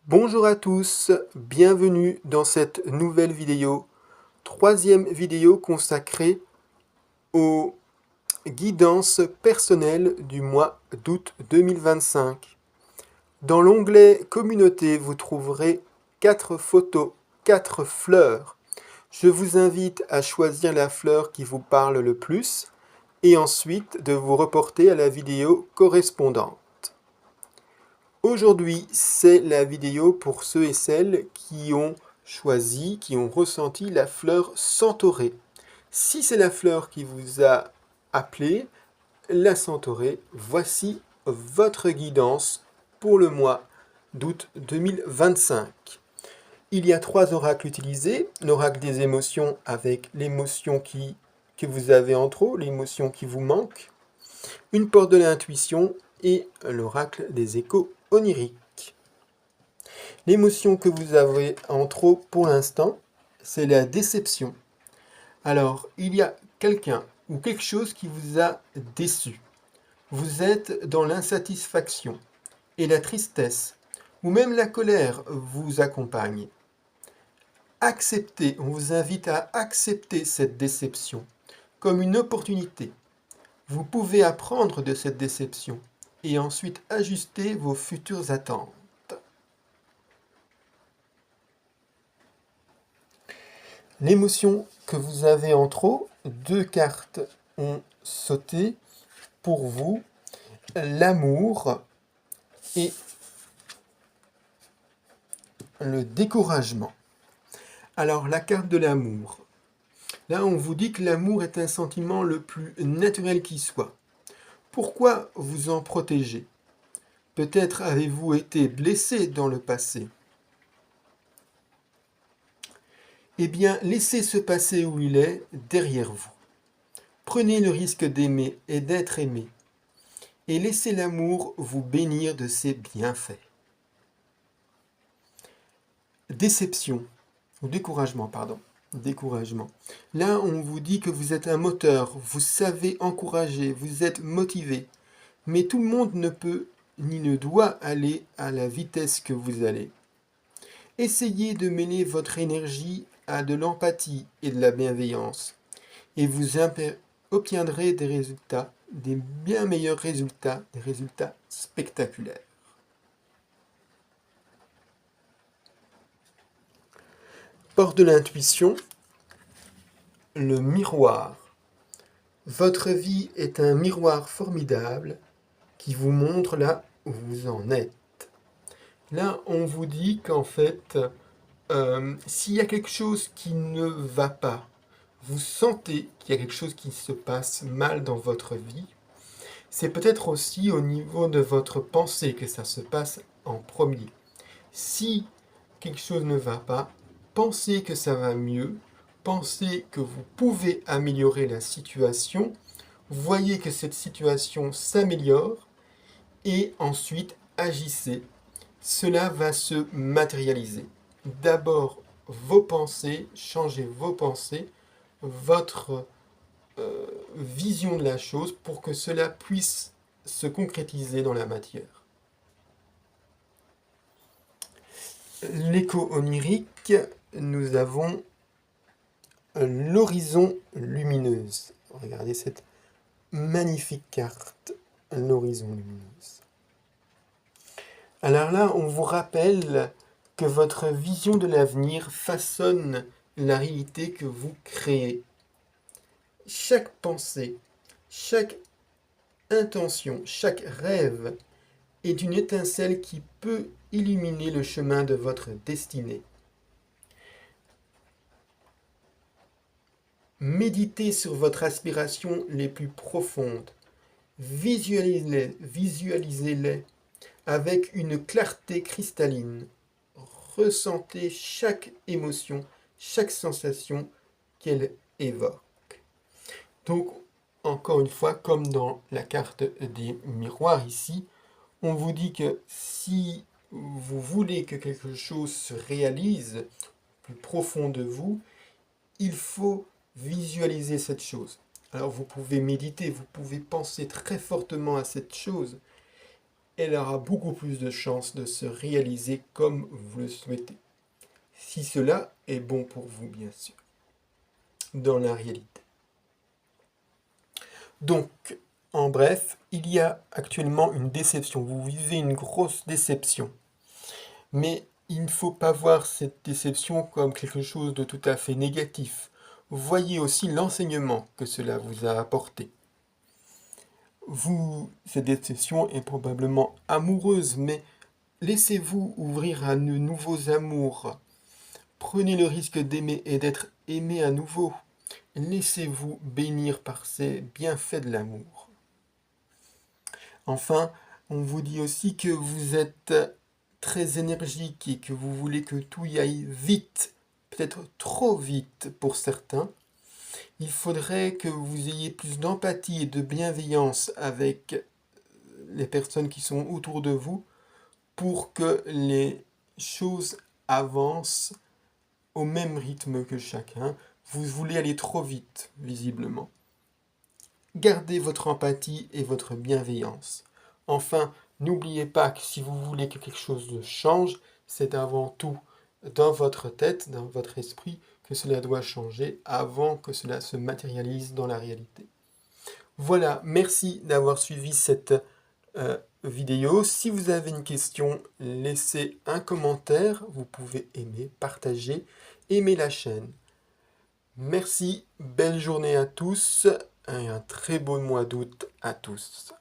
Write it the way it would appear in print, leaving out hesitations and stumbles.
Bonjour à tous, bienvenue dans cette nouvelle vidéo, troisième vidéo consacrée aux guidances personnelles du mois d'août 2025. Dans l'onglet Communauté, vous trouverez 4 photos, 4 fleurs. Je vous invite à choisir la fleur qui vous parle le plus et ensuite de vous reporter à la vidéo correspondante. Aujourd'hui, c'est la vidéo pour ceux et celles qui ont choisi, qui ont ressenti la fleur centaurée. Si c'est la fleur qui vous a appelé, la centaurée, voici votre guidance pour le mois d'août 2025. Il y a 3 oracles utilisés, l'oracle des émotions avec l'émotion que vous avez en trop, l'émotion qui vous manque, une porte de l'intuition et l'oracle des échos oniriques. L'émotion que vous avez en trop pour l'instant, c'est la déception. Alors, il y a quelqu'un ou quelque chose qui vous a déçu. Vous êtes dans l'insatisfaction et la tristesse, ou même la colère vous accompagne. Acceptez, on vous invite à accepter cette déception comme une opportunité. Vous pouvez apprendre de cette déception et ensuite ajuster vos futures attentes. L'émotion que vous avez en trop, 2 cartes ont sauté pour vous, l'amour et le découragement. Alors la carte de l'amour. Là on vous dit que l'amour est un sentiment le plus naturel qui soit. Pourquoi vous en protéger? Peut-être avez-vous été blessé dans le passé. Eh bien, laissez ce passé où il est derrière vous. Prenez le risque d'aimer et d'être aimé. Et laissez l'amour vous bénir de ses bienfaits. Déception, ou découragement, pardon. Découragement. Là, on vous dit que vous êtes un moteur, vous savez encourager, vous êtes motivé. Mais tout le monde ne peut ni ne doit aller à la vitesse que vous allez. Essayez de mêler votre énergie à de l'empathie et de la bienveillance. Et vous obtiendrez des résultats, des bien meilleurs résultats, des résultats spectaculaires. Porte de l'intuition, le miroir. Votre vie est un miroir formidable qui vous montre là où vous en êtes. Là, on vous dit qu'en fait, s'il y a quelque chose qui ne va pas, vous sentez qu'il y a quelque chose qui se passe mal dans votre vie, c'est peut-être aussi au niveau de votre pensée que ça se passe en premier. Si quelque chose ne va pas, pensez que ça va mieux, pensez que vous pouvez améliorer la situation, voyez que cette situation s'améliore et ensuite agissez. Cela va se matérialiser. D'abord, vos pensées, changez vos pensées, votre vision de la chose pour que cela puisse se concrétiser dans la matière. L'écho onirique, nous avons l'horizon lumineuse. Regardez cette magnifique carte, l'horizon lumineuse. Alors là, on vous rappelle que votre vision de l'avenir façonne la réalité que vous créez. Chaque pensée, chaque intention, chaque rêve est une étincelle qui peut illuminer le chemin de votre destinée. Méditez sur votre aspiration les plus profondes. Visualisez-les avec une clarté cristalline. Ressentez chaque émotion, chaque sensation qu'elle évoque. Donc, encore une fois, comme dans la carte des miroirs ici, on vous dit que si vous voulez que quelque chose se réalise plus profond de vous, il faut visualiser cette chose. Alors vous pouvez méditer, vous pouvez penser très fortement à cette chose, elle aura beaucoup plus de chances de se réaliser comme vous le souhaitez. Si cela est bon pour vous, bien sûr, dans la réalité. Donc, en bref, il y a actuellement une déception. Vous vivez une grosse déception. Mais il ne faut pas voir cette déception comme quelque chose de tout à fait négatif. Voyez aussi l'enseignement que cela vous a apporté. Cette déception est probablement amoureuse, mais laissez-vous ouvrir à de nouveaux amours. Prenez le risque d'aimer et d'être aimé à nouveau. Laissez-vous bénir par ces bienfaits de l'amour. Enfin, on vous dit aussi que vous êtes très énergique et que vous voulez que tout y aille vite, peut-être trop vite pour certains. Il faudrait que vous ayez plus d'empathie et de bienveillance avec les personnes qui sont autour de vous pour que les choses avancent au même rythme que chacun. Vous voulez aller trop vite, visiblement. Gardez votre empathie et votre bienveillance. Enfin, n'oubliez pas que si vous voulez que quelque chose change, c'est avant tout dans votre tête, dans votre esprit, que cela doit changer avant que cela se matérialise dans la réalité. Voilà, merci d'avoir suivi cette vidéo. Si vous avez une question, laissez un commentaire. Vous pouvez aimer, partager, aimer la chaîne. Merci, belle journée à tous et un très beau mois d'août à tous.